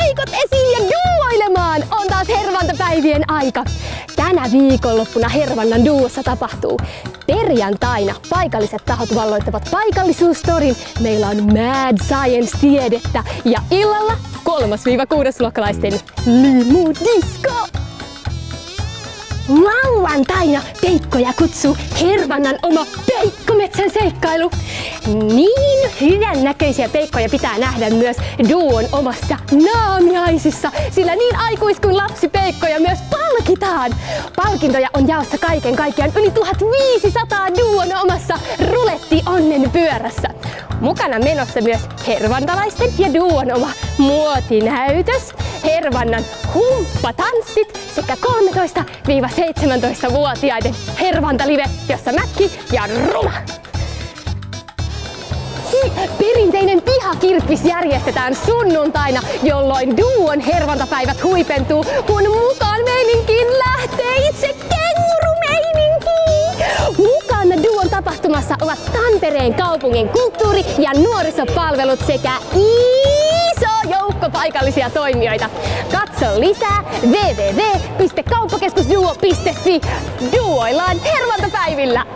peikot esiin ja duoilemaan! On taas hervantapäivien aika. Tänä viikonloppuna Hervannan duossa tapahtuu. Perjantaina paikalliset tahot valloittavat paikallisuustorin. Meillä on Mad Science-tiedettä ja illalla 3-6-luokkalaisten limudisko. Lauantaina Peikkoja kutsuu Hervannan oma Peikkometsän seikkailu. Niin hyvän näköisiä peikkoja pitää nähdä myös duon omassa naamiaisissa, sillä niin aikuis- kuin lapsipeikkoja myös palkitaan. Palkintoja on jaossa kaiken kaikkiaan yli 1500 duon omassa ruletti-onnen pyörässä. Mukana menossa myös hervantalaisten ja duon oma muotinäytös, Hervannan humppatanssit sekä 13-17-vuotiaiden Hervantalive, jossa Mäkki ja Ruma. Perinteinen pihakirppis järjestetään sunnuntaina, jolloin duon hervantapäivät huipentuu, kun mukaan meininkiin lähtee itse kengurumeininki. Mukana duon tapahtumassa ovat Tampereen kaupungin kulttuuri- ja nuorisopalvelut sekä iso joukko paikallisia toimijoita. Katso lisää www.kauppakeskusduo.fi. Duoillaan hervantapäivillä!